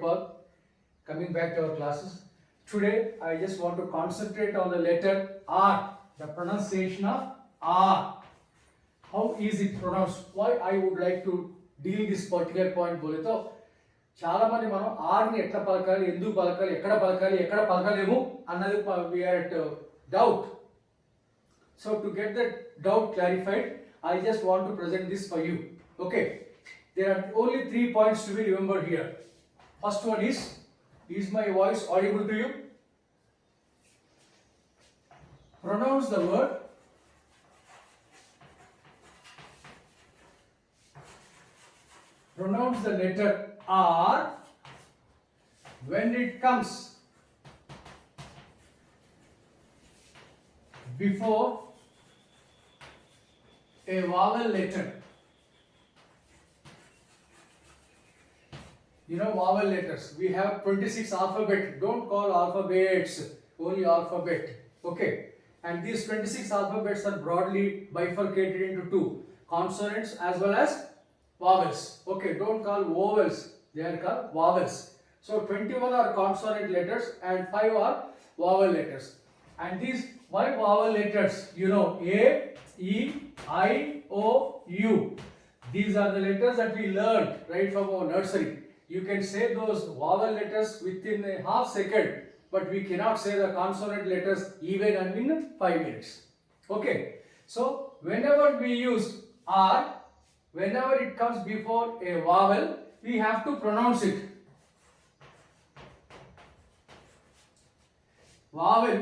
all. Coming back to our classes. Today I just want to concentrate on the letter R, the pronunciation of R. How is it pronounced? Why I would like to deal this particular point बोले तो చాలా మంది మనం R ని ఎట్లా పలకాలి, ఎందుకు పలకాలి, ఎక్కడ పలకలేము అన్నది we are at doubt. So to get that doubt clarified, I just want to present this for you. Okay, there are only 3 points to be remembered here. First one is my voice audible to you? Pronounce the word pronounce the letter R when it comes before a vowel letter. You know vowel letters. We have 26 alphabet. Don't call alphabets, only alphabet. Okay. And these 26 alphabets are broadly bifurcated into two, consonants as well as vowels. Okay, don't call vowels, they are called vowels. So 21 are consonant letters and 5 are vowel letters. And these 5 vowel letters, you know, A, E, I, O, U. These are the letters that we learned right from our nursery. You can say those vowel letters within a half second, but we cannot say the consonant letters even in 5 minutes. Okay, so whenever we use R, whenever it comes before a vowel, we have to pronounce it. Vowel,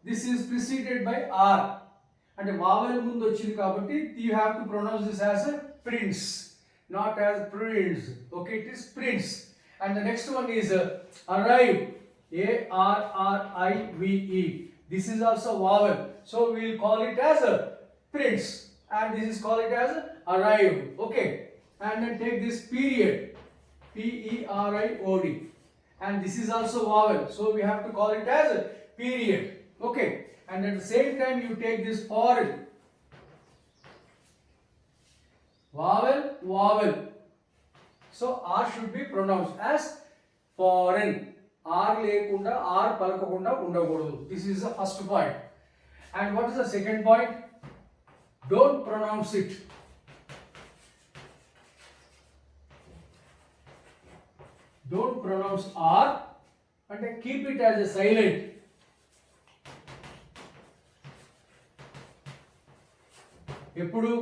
this is preceded by R. And a vowel mundu ochindi kabatti you have to pronounce this as a prince, not as prince. Okay, it is prince. And the next one is arrive, A-R-R-I-V-E. This is also vowel, so we will call it as a prince, and this is called it as arrive. Okay, and then take this period, P-E-R-I-O-D, and this is also vowel, so we have to call it as a period. Okay, and at the same time you take this foreign, vowel. So R should be pronounced as foreign. R lekunda, R palakakunda undakodu. This is the first point. And what is the second point? Don't pronounce it. Don't pronounce R and keep it as a silent. Eppudu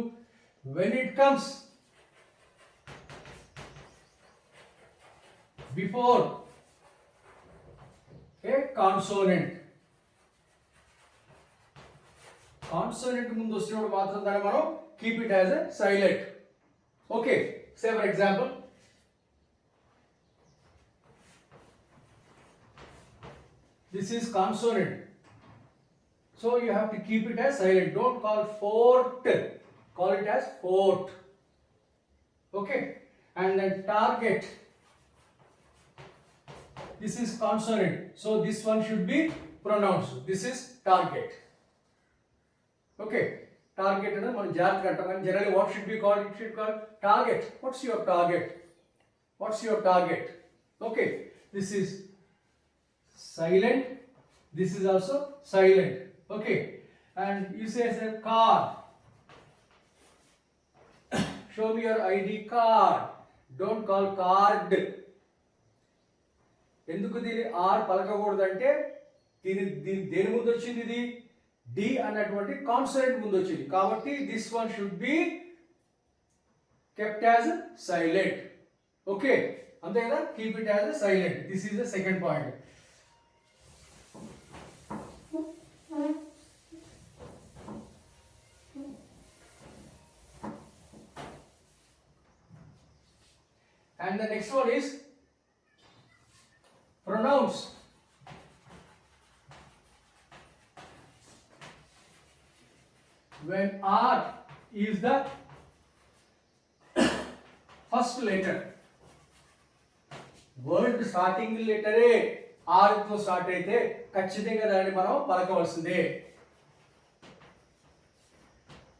when it comes before a consonant ముందు వచ్చినప్పుడు మాత్రం దాన్ని మనం keep it as a silent. Okay, say for example, this is consonant, so you have to keep it as silent. Don't call fort, call it as fort. Okay, and then target, this is consonant, so this one should be pronounced. This is target. Okay, target and man jaat kanta, and generally what should be called? It should be called target. What's your target? Okay, this is silent, this is also silent. Okay, and you say car, show me your ID card. Don't call card. ఎందుకు దీని are పలకకూడదు అంటే దేని ముందు వచ్చింది, ఇది D అన్నటువంటి consonant ముందు వచ్చింది, కాబట్టి this one should be kept as silent. Okay, అంతే కదా, keep it as silent. This is the second point. And the next one is pronounce when R is the first letter. Word starting లెటరే R తో start అయితే ఖచ్చితంగా దాన్ని మనం పలకవలసిందే.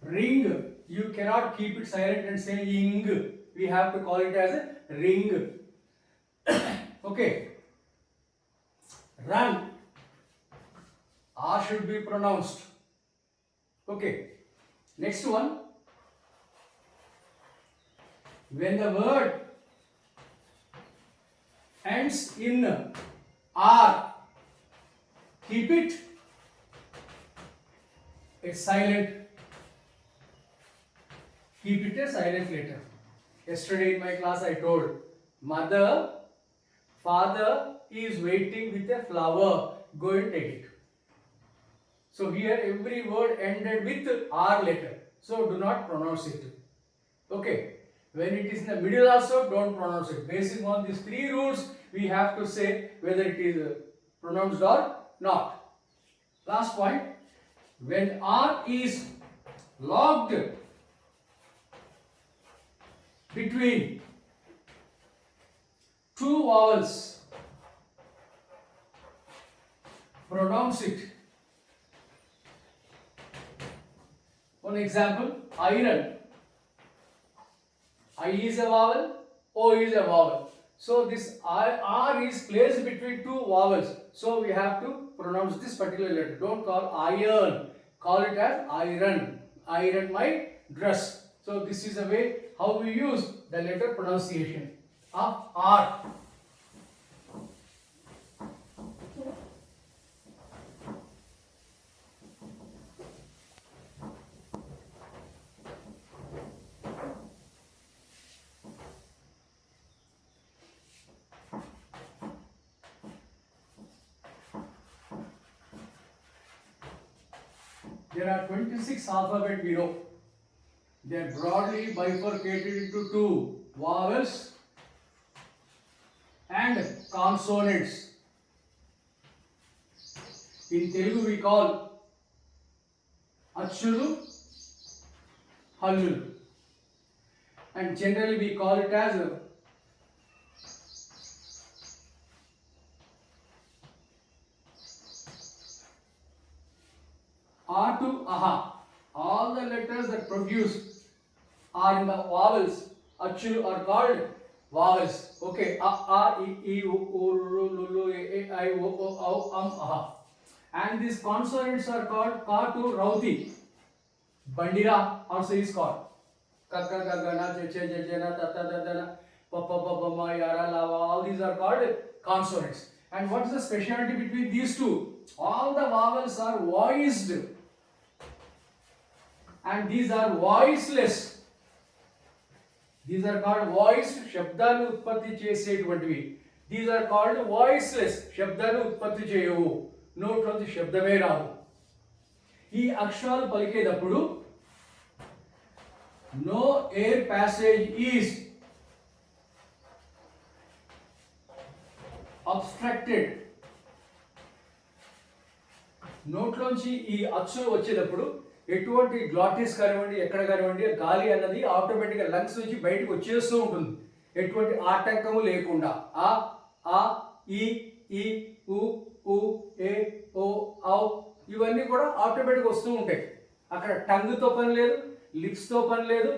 ring, you cannot keep it silent and say ing. We have to call it as a ring. Okay, run, R should be pronounced. Okay, next one, when the word ends in R, keep it a silent, keep it a silent letter. Yesterday in my class I told, mother, father is waiting with a flower, go and take it. So here every word ended with R letter, so do not pronounce it. Okay, when it is in the middle also, don't pronounce it. Basing on these three rules, we have to say whether it is pronounced or not. Last point, when R is locked between two vowels, pronounce it. One example, iron. I is a vowel, O is a vowel. So this R is placed between two vowels. So we have to pronounce this particular letter. Don't call iron. Call it as iron. Iron my dress. So this is a way how we use the letter pronunciation of R. There are 26 alphabet we know. They are broadly bifurcated into two, vowels and consonants. In Telugu we call Achulu, Hallulu, and generally we call it as A to Aha. All the letters that produce are in the vowels. Achulu are called vowels. Okay, A, I, U, U, Lu, E, I, O, Au, Aha. And these consonants are called Ka to Rauti. Bandira also is called. Kaka, Gana, Cheche, Jejena, Tata, Dadana, Papa, Papa, Ma, Yara, Lava. All these are called consonants. And what is the speciality between these two? All the vowels are voiced. And these are voiceless. These are called voiced. శబ్దాలు ఉత్పత్తి చేసేటువంటివి. These are called voiceless. శబ్దాలు ఉత్పత్తి చేయవు. నోట్లోంచి శబ్దమే రావు. ఈ అక్షరాలు పలికేటప్పుడు no air passage is obstructed. నోట్లోంచి ఈ అచ్చులు వచ్చేటప్పుడు ఎటువంటి గ్లాటిస్ కానివ్వండి, ఎక్కడ కానివ్వండి, గాలి అన్నది ఆటోమేటిక్గా లంగ్స్ నుంచి బయటకు వచ్చేస్తూ ఉంటుంది. ఎటువంటి ఆటంకము లేకుండా. ఆ ఈ ఉ ఏ ఓ ఔ ఇవన్నీ కూడా ఆటోమేటిక్గా వస్తూ ఉంటాయి. అక్కడ టంగ్తో పని లేదు, లిప్స్తో పని లేదు,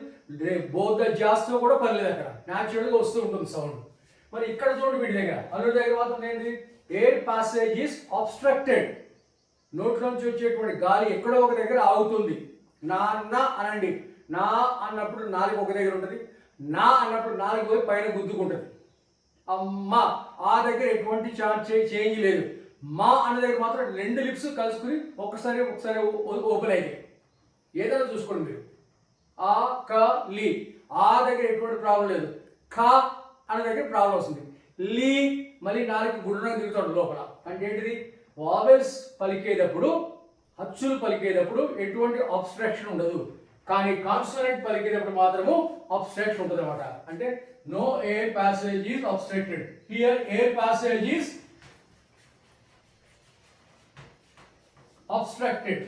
బోత్ జాస్తో కూడా పని లేదు. అక్కడ న్యాచురల్గా వస్తూ ఉంటుంది సౌండ్. మరి ఇక్కడ చూడండి, వీటి దగ్గర అల్లుడి దగ్గర మాత్రం ఏంటి, ఎయిర్ పాసేజ్ ఈస్ ఆబ్స్ట్రక్టెడ్. నోట్లోంచి వచ్చేటువంటి గాలి ఎక్కడో ఒక దగ్గర ఆగుతుంది. నాన్న అనండి, నా అన్నప్పుడు నాలుగు ఒక దగ్గర ఉంటుంది, నా అన్నప్పుడు నాలుగు పోయి పైన గుద్దుకుంటుంది. అమ్మ ఆ దగ్గర ఎటువంటి చేంజ్ లేదు. మా అన్న దగ్గర మాత్రం రెండు లిప్స్ కలుసుకుని ఒకసారి ఓపెన్ అయితే ఏదైనా చూసుకోండి మీరు. ఆ క లి ఆ దగ్గర ఎటువంటి ప్రాబ్లం లేదు. ఖ అన్న దగ్గర ప్రాబ్లం వస్తుంది. లీ మళ్ళీ నాలుగు గుండ్రంగా తిరుగుతాడు లోపల. అంటే ఏంటిది, వావెల్స్ పలికేటప్పుడు, అచ్చులు పలికేటప్పుడు ఎటువంటి అబ్స్ట్రాక్షన్ ఉండదు. కానీ కాన్సోనెంట్ పలికేటప్పుడు మాత్రము అబ్స్ట్రాక్షన్ ఉంటుంది అనమాట. అంటే no air passage is obstructed. Here air passage is obstructed.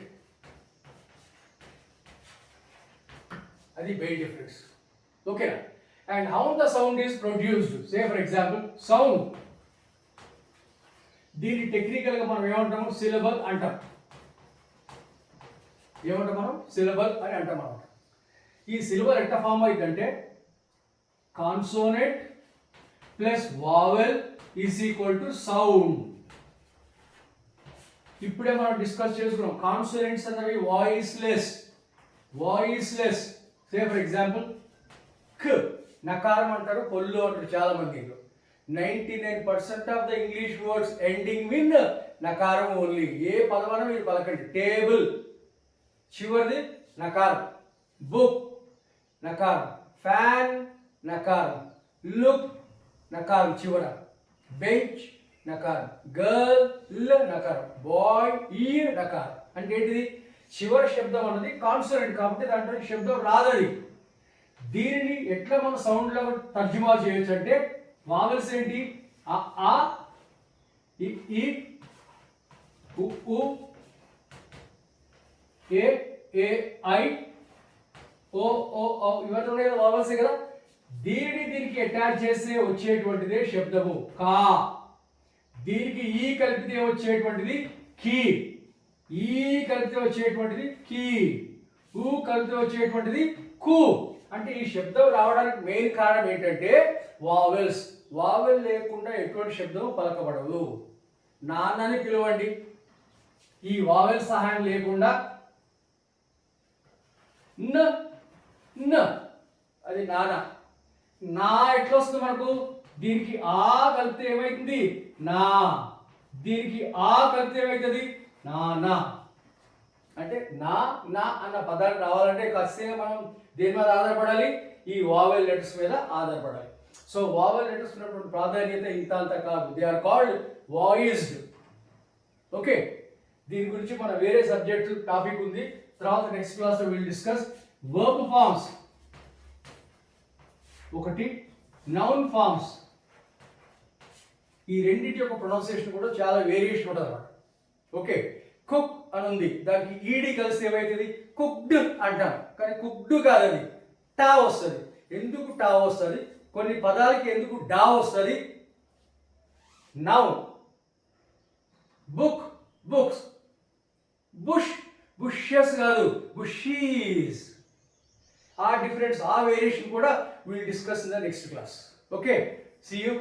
అది very difference. Okay, and how the sound is produced? Say for example, sound. దీన్ని టెక్నికల్ గా మనం ఏమంటాము, సిలబల్ అంటాం. ఏమంటాం మనం, సిలబల్ అని అంటాం మనం. ఈ సిలబల్ ఎట్లా ఫామ్ అయిందంటే consonant plus vowel is equal to sound. ఇప్పుడే మనం డిస్కస్ చేసుకున్నాం కాన్సోనెంట్స్ అన్నవి వాయిస్లెస్. సే ఫర్ ఎగ్జాంపుల్ క్ నకారం అంటారు, పొల్లు అంటారు చాలా మంది. 99% of the English words ending with నకారం ఓన్లీ. ఏ పదమన మీరు పలకండి. టేబుల్ చివరిది నకారం, బుక్ నకారం, ఫ్యాన్ నకారం, లుక్ నకారం చివర, బెంచ్ నకారం, గర్ల్ నకారం, బాయ్ ఈ నకారం. అంటే ఏంటిది? చివరి శబ్దం అన్నది కాన్సోనెంట్ కాబట్టి దాంట్లో శబ్దం రాదది. దీనిని ఎట్లా మనం సౌండ్ లో తర్జుమా చేయొచ్చు అంటే వావెల్స్ ఏంటి? ఆ ఈ ఉ ఏ ఐ ఓ ఇవన్నీ ఉన్నాయి కదా, వావెల్సే కదా. దీనికి అటాచ్ చేస్తే వచ్చేటువంటిదే శబ్దము కా. దీనికి ఈ కలిపితే వచ్చేటువంటిది కీ. ఈ కలిపితే వచ్చేటువంటిది కీ. ఊ కలిపితే వచ్చేటువంటిది కు. అంటే ఈ శబ్దం రావడానికి మెయిన్ కారణం ఏంటంటే వావెల్స్. వావెల్ లేకుండా ఎటువంటి శబ్దం పలకబడదు. నాన్నని పిలవండి, ఈ వావెల్ సహాయం లేకుండా న అది నాన్న. నా ఎట్లా వస్తుంది మనకు? దీనికి ఆ కలిపితే ఏమైతుంది? నా. దీనికి ఆ కలిపితే ఏమైతుంది? నానా. అంటే నా నా అన్న పదాలు రావాలంటే ఖచ్చితంగా మనం దేని మీద ఆధారపడాలి? ఈ వావెల్ లెటర్స్ మీద ఆధారపడాలి. సో వావెల్ లెటర్స్ ఉన్నటువంటి ప్రాధాన్యత ఇంత అంత కాదు. They are called voiced. Okay, దీని గురించి మన వేరే సబ్జెక్ట్ టాపిక్ ఉంది, తర్వాత నెక్స్ట్ క్లాస్ లో విల్ డిస్కస్. వర్బ్ ఫార్మ్స్ ఒకటి, నౌన్ ఫార్మ్స్. ఈ రెండింటి యొక్క ప్రొనౌన్సియేషన్ కూడా చాలా వేరియేషన్ ఉంటుంది అన్నమాట. ఓకే, కుక్ అని ఉంది, దానికి ఈడి కలిసి ఏమవుతుంది? కుక్డ్ అంటాం, కానీ కుక్డ్ కాదు, అది టా వస్తుంది. ఎందుకు టా వస్తుంది? కొన్ని పదాలకి ఎందుకు డా వస్తుంది? Noun book books, bush bushes కాదు, బుషీస్. ఆ డిఫరెన్స్, ఆ వేరియేషన్ కూడా will discuss in the next class. Okay, see you.